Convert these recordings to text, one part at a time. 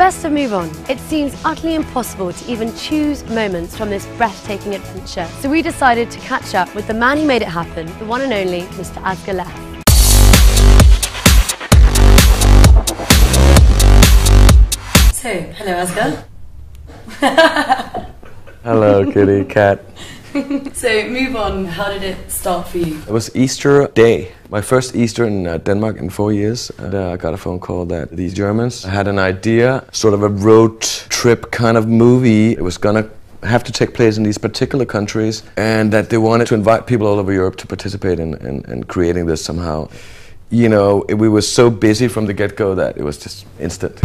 rest of Move On, it seems utterly impossible to even choose moments from this breathtaking adventure. So we decided to catch up with the man who made it happen, the one and only Mr. Asger Leth. So, hello Asger. Hello, kitty cat. So, Move On, how did it start for you? It was Easter Day, my first Easter in Denmark in 4 years. And I got a phone call that these Germans had an idea, sort of a road trip kind of movie. It was gonna have to take place in these particular countries, and that they wanted to invite people all over Europe to participate in creating this somehow. You know, we were so busy from the get-go that it was just instant.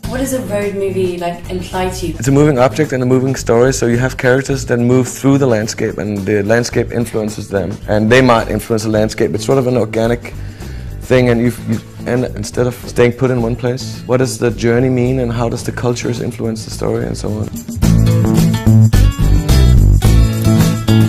What does a road movie imply to you? It's a moving object and a moving story, so you have characters that move through the landscape and the landscape influences them, and they might influence the landscape. It's sort of an organic thing, and and instead of staying put in one place, what does the journey mean and how does the cultures influence the story and so on.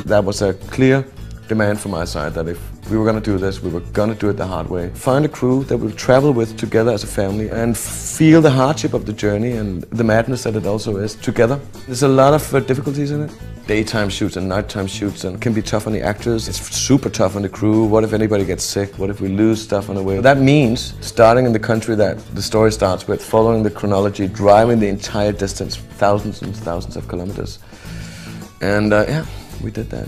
That was a clear demand from my side that if we were going to do this, we were going to do it the hard way. Find a crew that we'll travel with together as a family and feel the hardship of the journey and the madness that it also is together. There's a lot of difficulties in it. Daytime shoots and nighttime shoots, and it can be tough on the actors. It's super tough on the crew. What if anybody gets sick? What if we lose stuff on the way? That means starting in the country that the story starts with, following the chronology, driving the entire distance, thousands and thousands of kilometers. And yeah, we did that.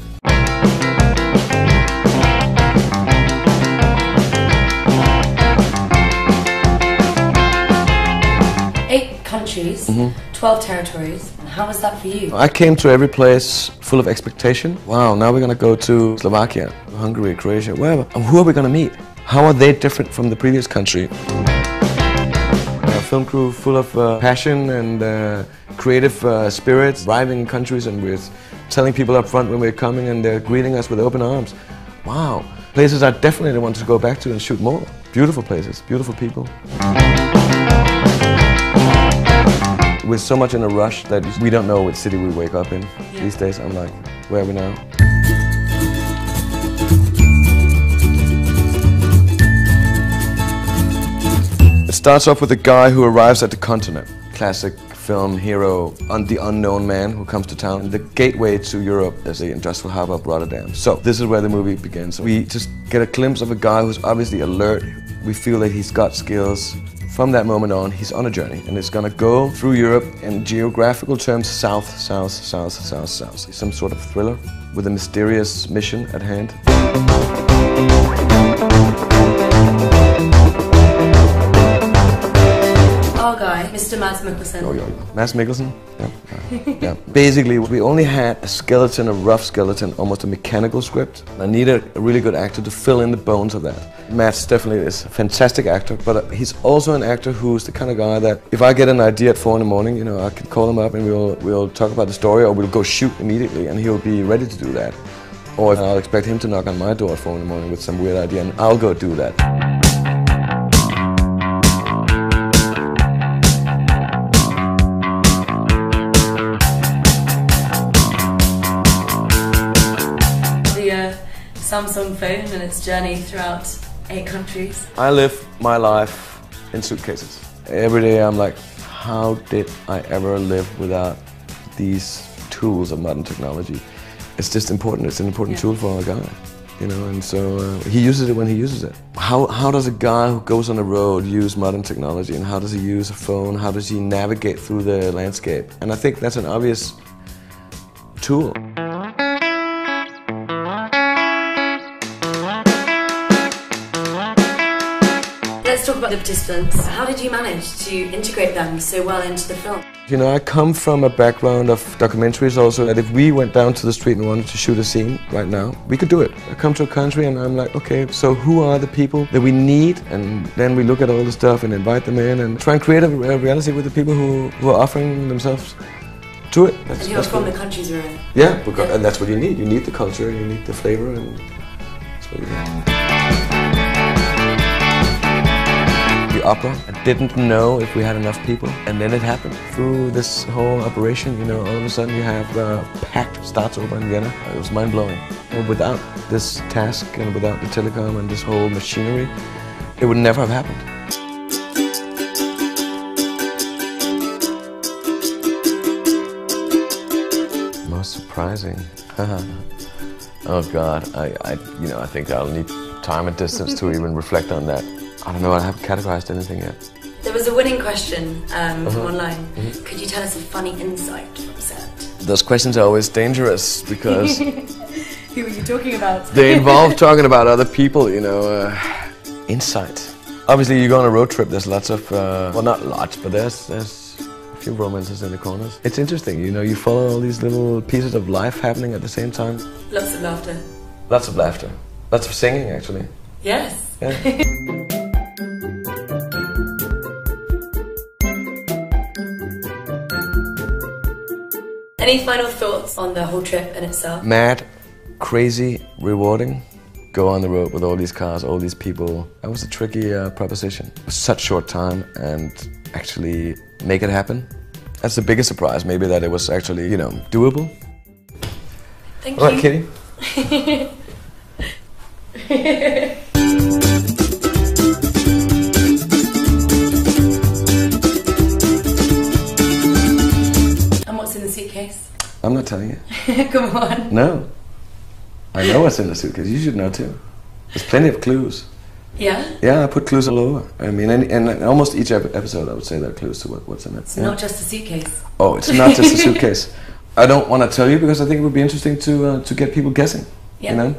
Countries, 12 territories. How was that for you? I came to every place full of expectation. Wow, now we're going to go to Slovakia, Hungary, Croatia, wherever. And who are we going to meet? How are they different from the previous country? A film crew full of passion and creative spirits, arriving in countries, and we're telling people up front when we're coming, and they're greeting us with open arms. Wow, places I definitely want to go back to and shoot more. Beautiful places, beautiful people. We're so much in a rush that we don't know which city we wake up in these days. I'm like, where are we now? It starts off with a guy who arrives at the continent. Classic film hero, the unknown man who comes to town. The gateway to Europe is the industrial harbor of Rotterdam. So this is where the movie begins. We just get a glimpse of a guy who's obviously alert. We feel that he's got skills. From that moment on, he's on a journey, and it's gonna go through Europe in geographical terms, south, south, south, south, south. Some sort of thriller with a mysterious mission at hand. Our guy, Mr. Mads Mikkelsen. Mads Mikkelsen? Yeah. Basically, we only had a skeleton, a rough skeleton, almost a mechanical script. I needed a really good actor to fill in the bones of that. Mads definitely is a fantastic actor, but he's also an actor who's the kind of guy that if I get an idea at 4 in the morning, you know, I can call him up and we'll talk about the story, or we'll go shoot immediately, and he'll be ready to do that. Or if I'll expect him to knock on my door at 4 in the morning with some weird idea, and I'll go do that. Samsung phone and its journey throughout 8 countries. I live my life in suitcases. Every day I'm like, how did I ever live without these tools of modern technology? It's just important. It's an important tool for our guy, you know, and so he uses it when he uses it. How does a guy who goes on the road use modern technology, and how does he use a phone? How does he navigate through the landscape? And I think that's an obvious tool. Let's talk about the participants. How did you manage to integrate them so well into the film? You know, I come from a background of documentaries also, that if we went down to the street and wanted to shoot a scene right now, we could do it. I come to a country and I'm like, okay, so who are the people that we need? And then we look at all the stuff and invite them in and try and create a reality with the people who are offering themselves to it. And you're from the countries we're in. Yeah, and that's what you need. You need the culture, you need the flavor, and that's what you need. opera. I didn't know if we had enough people, and then it happened. Through this whole operation, you know, all of a sudden you have packed Staatsoper in Vienna. It was mind-blowing. Without this task and without the telecom and this whole machinery, it would never have happened. Most surprising. Oh God, I think I'll need time and distance to even reflect on that. I don't know, I haven't categorized anything yet. There was a winning question from online. Could you tell us a funny insight from set? Those questions are always dangerous because who are you talking about? they involve talking about other people, you know. Insight. Obviously, you go on a road trip. There's lots of, well, not lots, but there's a few romances in the corners. It's interesting, you know. You follow all these little pieces of life happening at the same time. Lots of laughter. Lots of laughter. Lots of singing, actually. Yes. Yeah. Any final thoughts on the whole trip in itself? Mad, crazy, rewarding. Go on the road with all these cars, all these people. That was a tricky proposition. Such short time and actually make it happen. That's the biggest surprise, maybe, that it was actually, you know, doable. Thank all you. Right, Kitty. And what's in the suitcase? I'm not telling you. Come on. No. I know what's in the suitcase. You should know too. There's plenty of clues. Yeah? Yeah, I put clues all over. I mean, and almost each episode I would say there are clues to what's in it. It's not just a suitcase. Oh, it's not just a suitcase. I don't want to tell you because I think it would be interesting to get people guessing. Yeah. You know?